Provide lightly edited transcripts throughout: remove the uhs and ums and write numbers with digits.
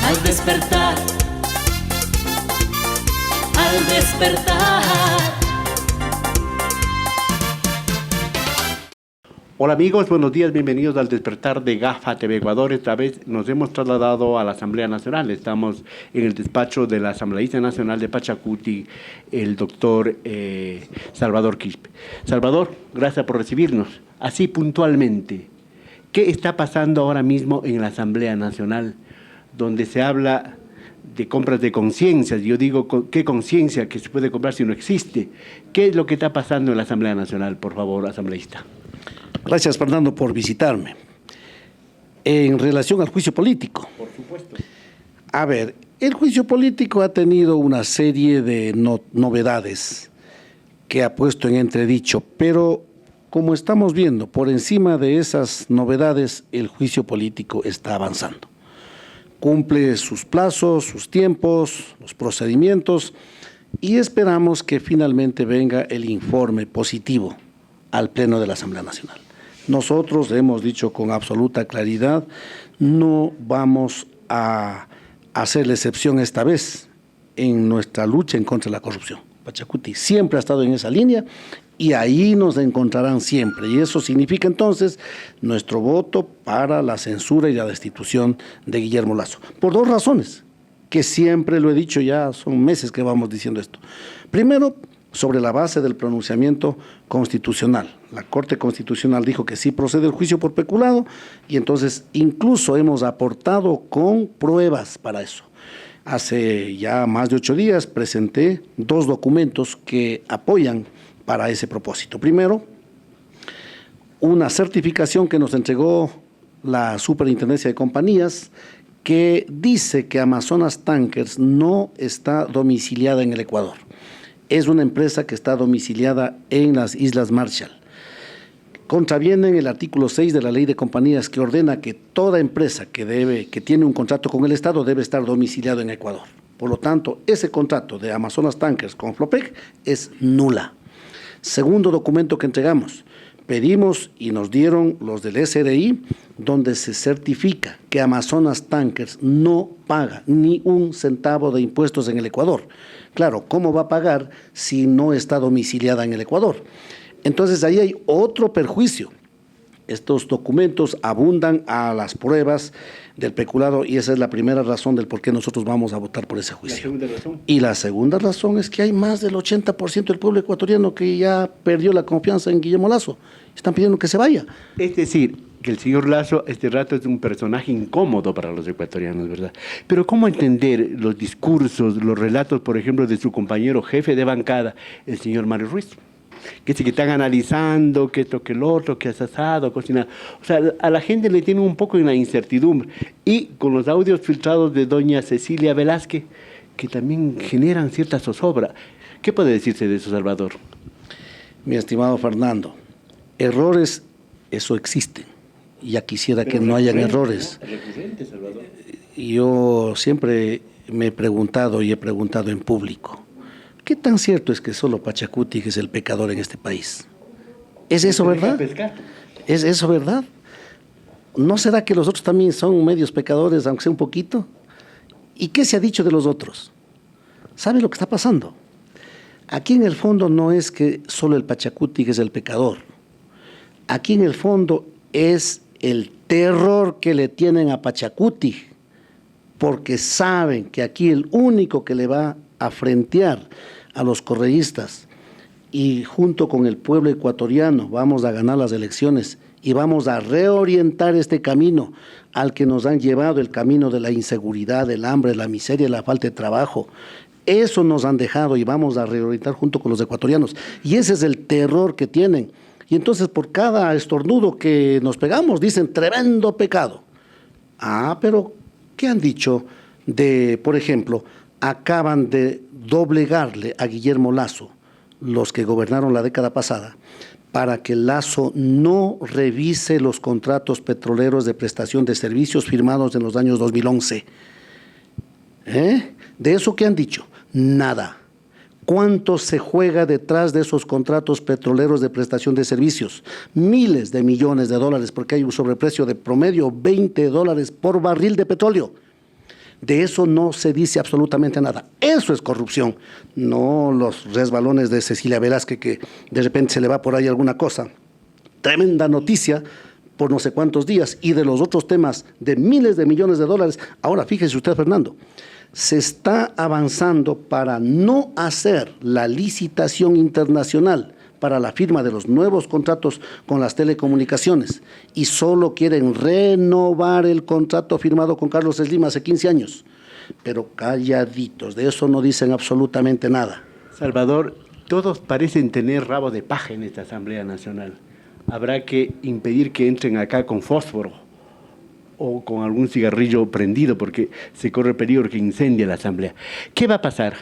al despertar, al despertar. Hola amigos, buenos días, bienvenidos al despertar de GAFA TV Ecuador. Esta vez nos hemos trasladado a la Asamblea Nacional. Estamos en el despacho del asambleísta nacional de Pachacuti, el doctor Salvador Quispe. Salvador, gracias por recibirnos. Así puntualmente, ¿qué está pasando ahora mismo en la Asamblea Nacional, donde se habla de compras de conciencias? Yo digo, ¿qué conciencia que se puede comprar si no existe? ¿Qué es lo que está pasando en la Asamblea Nacional, por favor, asambleísta? Gracias, Fernando, por visitarme. En relación al juicio político. Por supuesto. A ver, el juicio político ha tenido una serie de novedades que ha puesto en entredicho, pero como estamos viendo, por encima de esas novedades, el juicio político está avanzando. Cumple sus plazos, sus tiempos, los procedimientos, y esperamos que finalmente venga el informe positivo al Pleno de la Asamblea Nacional. Nosotros hemos dicho con absoluta claridad, no vamos a hacer la excepción esta vez en nuestra lucha en contra de la corrupción. Pachacuti siempre ha estado en esa línea y ahí nos encontrarán siempre. Y eso significa entonces nuestro voto para la censura y la destitución de Guillermo Lasso. Por dos razones, que siempre lo he dicho, ya son meses que vamos diciendo esto. Primero, sobre la base del pronunciamiento constitucional. La Corte Constitucional dijo que sí procede el juicio por peculado y entonces incluso hemos aportado con pruebas para eso. Hace ya más de 8 días presenté 2 documentos que apoyan para ese propósito. Primero, una certificación que nos entregó la Superintendencia de Compañías que dice que Amazonas Tankers no está domiciliada en el Ecuador. Es una empresa que está domiciliada en las Islas Marshall. Contravienen el artículo 6 de la Ley de Compañías que ordena que toda empresa que tiene un contrato con el Estado debe estar domiciliado en Ecuador. Por lo tanto, ese contrato de Amazonas Tankers con Flopec es nula. Segundo documento que entregamos, pedimos y nos dieron los del SRI, donde se certifica que Amazonas Tankers no paga ni un centavo de impuestos en el Ecuador. Claro, ¿cómo va a pagar si no está domiciliada en el Ecuador? Entonces ahí hay otro perjuicio. Estos documentos abundan a las pruebas del peculado y esa es la primera razón del por qué nosotros vamos a votar por ese juicio. ¿La segunda razón? Y la segunda razón es que hay más del 80% del pueblo ecuatoriano que ya perdió la confianza en Guillermo Lasso. Están pidiendo que se vaya. Es decir, que el señor Lasso este rato es un personaje incómodo para los ecuatorianos, ¿verdad? Pero ¿cómo entender los discursos, los relatos, por ejemplo, de su compañero jefe de bancada, el señor Mario Ruiz? Que sí que están analizando, que esto, que el otro, que has asado, cocinado. O sea, a la gente le tiene un poco en la incertidumbre. Y con los audios filtrados de doña Cecilia Velázquez, que también generan cierta zozobra. ¿Qué puede decirse de eso, Salvador? Mi estimado Fernando, errores, eso existen. Ya quisiera que no hayan errores. Recurrente, Salvador. Yo siempre me he preguntado y he preguntado en público, ¿qué tan cierto es que solo Pachacuti es el pecador en este país? ¿Es eso verdad? ¿Es eso verdad? ¿No será que los otros también son medios pecadores, aunque sea un poquito? ¿Y qué se ha dicho de los otros? ¿Sabe lo que está pasando? Aquí en el fondo no es que solo el Pachacuti es el pecador. Aquí en el fondo es el terror que le tienen a Pachacuti, porque saben que aquí el único que le va a frentear a los correístas y junto con el pueblo ecuatoriano vamos a ganar las elecciones y vamos a reorientar este camino al que nos han llevado, el camino de la inseguridad, del hambre, la miseria, la falta de trabajo. Eso nos han dejado y vamos a reorientar junto con los ecuatorianos. Y ese es el terror que tienen. Y entonces por cada estornudo que nos pegamos dicen tremendo pecado. Ah, pero ¿qué han dicho de, por ejemplo, acaban de doblegarle a Guillermo Lasso, los que gobernaron la década pasada, para que Lasso no revise los contratos petroleros de prestación de servicios firmados en los años 2011? ¿De eso qué han dicho? Nada. ¿Cuánto se juega detrás de esos contratos petroleros de prestación de servicios? Miles de millones de dólares, porque hay un sobreprecio de promedio $20 por barril de petróleo. De eso no se dice absolutamente nada. Eso es corrupción, no los resbalones de Cecilia Velázquez que de repente se le va por ahí alguna cosa. Tremenda noticia por no sé cuántos días, y de los otros temas de miles de millones de dólares. Ahora, fíjese usted, Fernando, se está avanzando para no hacer la licitación internacional para la firma de los nuevos contratos con las telecomunicaciones, y solo quieren renovar el contrato firmado con Carlos Slim hace 15 años. Pero calladitos, de eso no dicen absolutamente nada. Salvador, todos parecen tener rabo de paja en esta Asamblea Nacional. Habrá que impedir que entren acá con fósforo o con algún cigarrillo prendido, porque se corre peligro que incendie la Asamblea. ¿Qué va a pasar?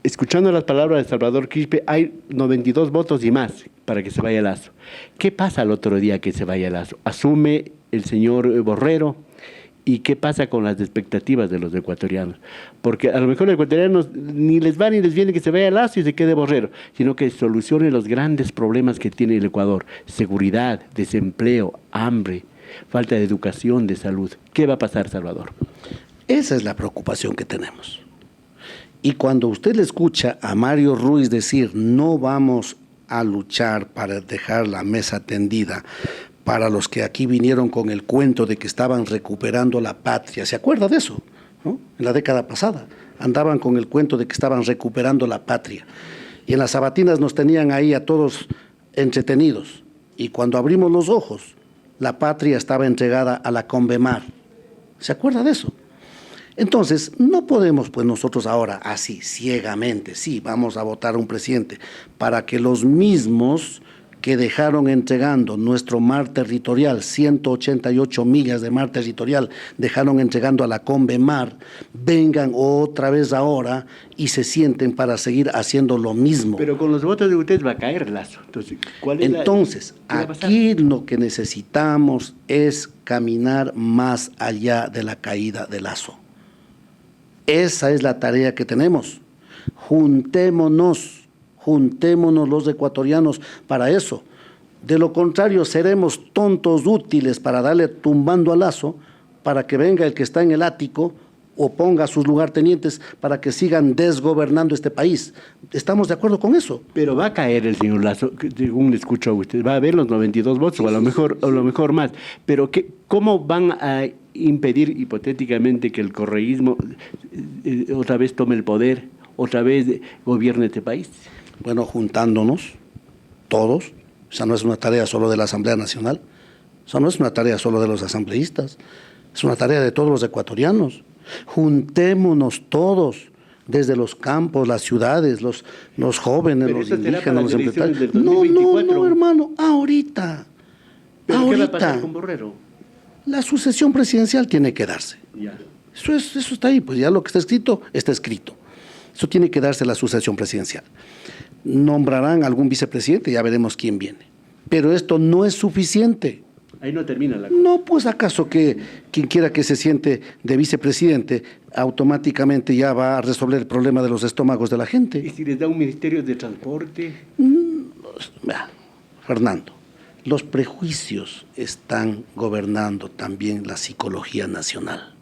Escuchando las palabras de Salvador Quispe, hay 92 votos y más para que se vaya Lasso. ¿Qué pasa el otro día que se vaya Lasso? ¿Asume el señor Borrero? ¿Y qué pasa con las expectativas de los ecuatorianos? Porque a lo mejor los ecuatorianos ni les va ni les viene que se vaya Lasso y se quede Borrero, sino que solucione los grandes problemas que tiene el Ecuador: seguridad, desempleo, hambre, falta de educación, de salud. ¿Qué va a pasar, Salvador? Esa es la preocupación que tenemos. Y cuando usted le escucha a Mario Ruiz decir no vamos a luchar para dejar la mesa tendida para los que aquí vinieron con el cuento de que estaban recuperando la patria, ¿se acuerda de eso? ¿No? En la década pasada andaban con el cuento de que estaban recuperando la patria, y en las sabatinas nos tenían ahí a todos entretenidos, y cuando abrimos los ojos, la patria estaba entregada a la Convemar. ¿Se acuerda de eso? Entonces, no podemos pues nosotros ahora así, ciegamente, sí, vamos a votar a un presidente, para que los mismos que dejaron entregando nuestro mar territorial, 188 millas de mar territorial, dejaron entregando a la Convemar, vengan otra vez ahora y se sienten para seguir haciendo lo mismo. Pero con los votos de ustedes va a caer Lasso. Entonces, aquí lo que necesitamos es caminar más allá de la caída de Lasso. Esa es la tarea que tenemos. Juntémonos los ecuatorianos para eso. De lo contrario, seremos tontos útiles para darle tumbando a Lasso, para que venga el que está en el ático o ponga a sus lugartenientes para que sigan desgobernando este país. ¿Estamos de acuerdo con eso? Pero va a caer el señor Lasso, según le escucho a usted. Va a haber los 92 votos, o a lo mejor más. Pero ¿cómo van a impedir hipotéticamente que el correísmo otra vez tome el poder, otra vez gobierne este país? Bueno, juntándonos todos. Esa no es una tarea solo de la Asamblea Nacional, esa no es una tarea solo de los asambleístas, es una tarea de todos los ecuatorianos. Juntémonos todos, desde los campos, las ciudades, los jóvenes, los indígenas, los empresarios. No, hermano, ahorita. ¿Pero qué va a pasar con Borrero? La sucesión presidencial tiene que darse. Ya. Eso está ahí, pues ya lo que está escrito, está escrito. Eso tiene que darse, la sucesión presidencial. Nombrarán algún vicepresidente, ya veremos quién viene. Pero esto no es suficiente. Ahí no termina la cosa. No, pues acaso que quien quiera que se siente de vicepresidente automáticamente ya va a resolver el problema de los estómagos de la gente. ¿Y si les da un ministerio de transporte? Fernando, los prejuicios están gobernando también la psicología nacional.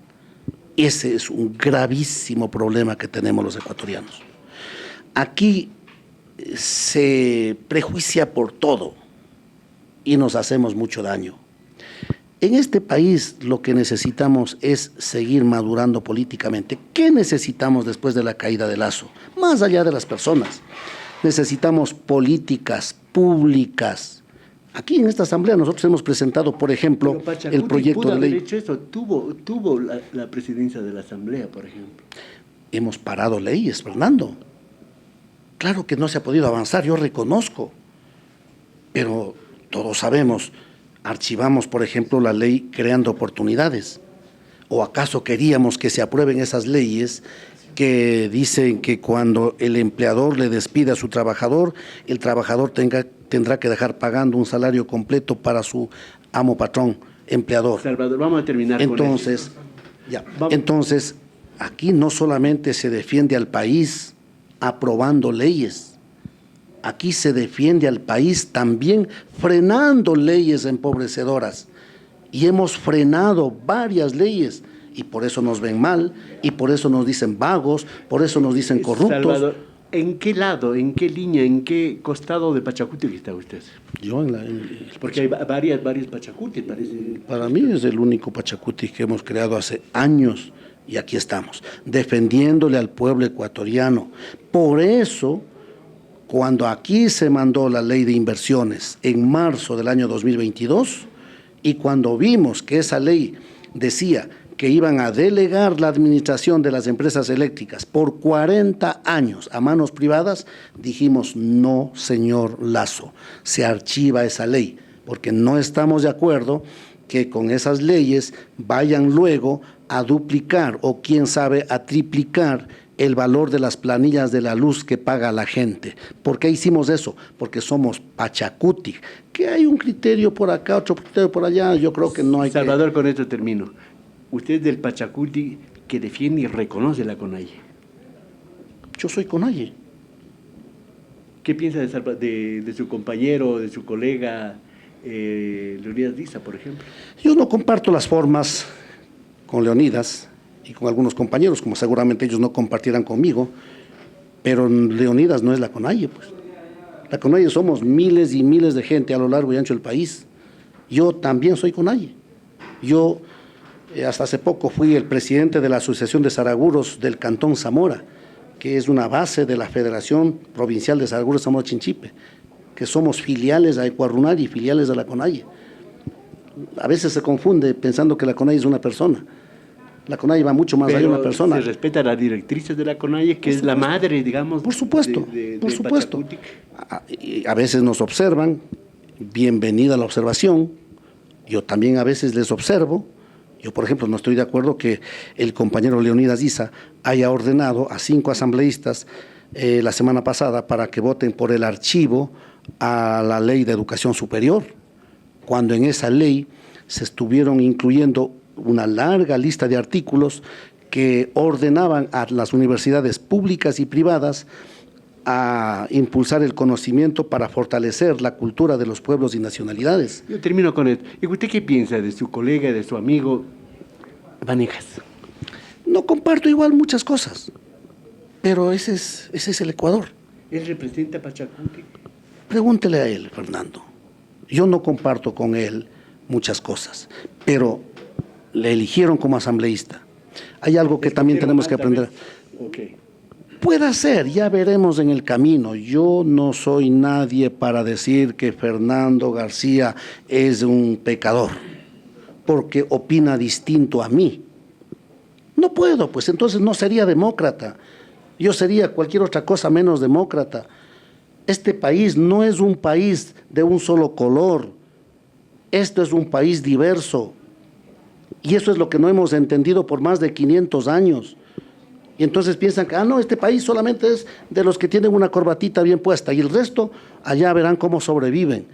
Ese es un gravísimo problema que tenemos los ecuatorianos. Aquí se prejuicia por todo y nos hacemos mucho daño. En este país lo que necesitamos es seguir madurando políticamente. ¿Qué necesitamos después de la caída de Lasso? Más allá de las personas, necesitamos políticas públicas. Aquí en esta asamblea nosotros hemos presentado, por ejemplo, el proyecto de ley. Haber hecho eso. Tuvo la presidencia de la asamblea, por ejemplo. Hemos parado leyes, Fernando. Claro que no se ha podido avanzar, yo reconozco, pero todos sabemos, archivamos, por ejemplo, la ley creando oportunidades. ¿O acaso queríamos que se aprueben esas leyes que dicen que cuando el empleador le despide a su trabajador, el trabajador tendrá que dejar pagando un salario completo para su amo, patrón, empleador? Salvador, vamos a terminar entonces, con eso. Entonces, aquí no solamente se defiende al país aprobando leyes, aquí se defiende al país también frenando leyes empobrecedoras. Y hemos frenado varias leyes y por eso nos ven mal, y por eso nos dicen vagos, por eso nos dicen corruptos. Salvador, ¿en qué lado, en qué línea, en qué costado de Pachacuti está usted? Yo Porque hay varios Pachacuti, parece. Para mí es el único Pachacuti que hemos creado hace años y aquí estamos, defendiéndole al pueblo ecuatoriano. Por eso, cuando aquí se mandó la ley de inversiones en marzo del año 2022 y cuando vimos que esa ley decía que iban a delegar la administración de las empresas eléctricas por 40 años a manos privadas, dijimos, no, señor Lasso, se archiva esa ley, porque no estamos de acuerdo que con esas leyes vayan luego a duplicar o quién sabe a triplicar el valor de las planillas de la luz que paga la gente. ¿Por qué hicimos eso? Porque somos Pachacuti, que hay un criterio por acá, otro criterio por allá, yo creo que no hay Salvador, con esto termino. Usted es del Pachacuti que defiende y reconoce la CONAIE. Yo soy CONAIE. ¿Qué piensa de su compañero, de su colega, Leonidas Diza, por ejemplo? Yo no comparto las formas con Leonidas y con algunos compañeros, como seguramente ellos no compartieran conmigo, pero Leonidas no es la CONAIE, pues. La CONAIE somos miles y miles de gente a lo largo y ancho del país. Yo también soy CONAIE. Yo hasta hace poco fui el presidente de la Asociación de Saraguros del Cantón Zamora, que es una base de la Federación Provincial de Saraguros Zamora Chinchipe, que somos filiales a Ecuarunari y filiales de la CONAIE. A veces se confunde pensando que la CONAIE es una persona. La CONAIE va mucho más allá de una persona. ¿Se respeta las directrices de la CONAIE, que es la madre, digamos? Por supuesto, por supuesto. Pachacuti? A veces nos observan, bienvenida la observación. Yo también a veces les observo. Yo, por ejemplo, no estoy de acuerdo que el compañero Leonidas Diza haya ordenado a 5 asambleístas la semana pasada para que voten por el archivo a la ley de educación superior, cuando en esa ley se estuvieron incluyendo una larga lista de artículos que ordenaban a las universidades públicas y privadas a impulsar el conocimiento para fortalecer la cultura de los pueblos y nacionalidades. Yo termino con esto. ¿Y usted qué piensa de su colega, de su amigo Vanegas? No comparto igual muchas cosas, pero ese es el Ecuador. ¿Él representa a Pachacuti? Pregúntele a él, Fernando. Yo no comparto con él muchas cosas, pero le eligieron como asambleísta. Hay algo que también tenemos que aprender. Okay. Puede ser, ya veremos en el camino. Yo no soy nadie para decir que Fernando García es un pecador, porque opina distinto a mí. No puedo, pues entonces no sería demócrata. Yo sería cualquier otra cosa menos demócrata. Este país no es un país de un solo color. Esto es un país diverso. Y eso es lo que no hemos entendido por más de 500 años. Y entonces piensan que, no, este país solamente es de los que tienen una corbatita bien puesta y el resto, allá verán cómo sobreviven.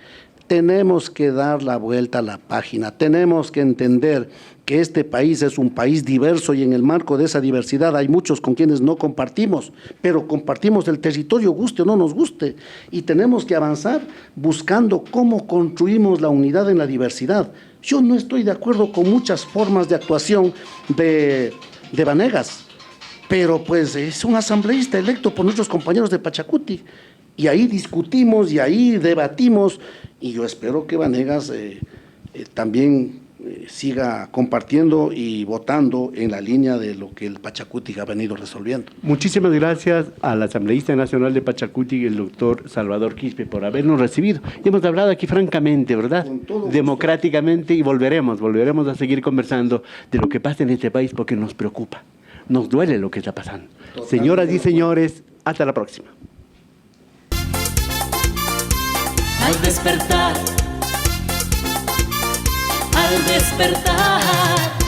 Tenemos que dar la vuelta a la página, tenemos que entender que este país es un país diverso y en el marco de esa diversidad hay muchos con quienes no compartimos, pero compartimos el territorio, guste o no nos guste, y tenemos que avanzar buscando cómo construimos la unidad en la diversidad. Yo no estoy de acuerdo con muchas formas de actuación de Vanegas, pero pues es un asambleísta electo por nuestros compañeros de Pachacuti, y ahí discutimos y ahí debatimos, y yo espero que Vanegas también siga compartiendo y votando en la línea de lo que el Pachacuti ha venido resolviendo. Muchísimas gracias al asambleísta nacional de Pachacuti, el doctor Salvador Quispe, por habernos recibido. Y hemos hablado aquí francamente, ¿verdad? Democráticamente, y volveremos a seguir conversando de lo que pasa en este país porque nos preocupa, nos duele lo que está pasando. Totalmente. Señoras y señores, hasta la próxima. Al despertar, al despertar.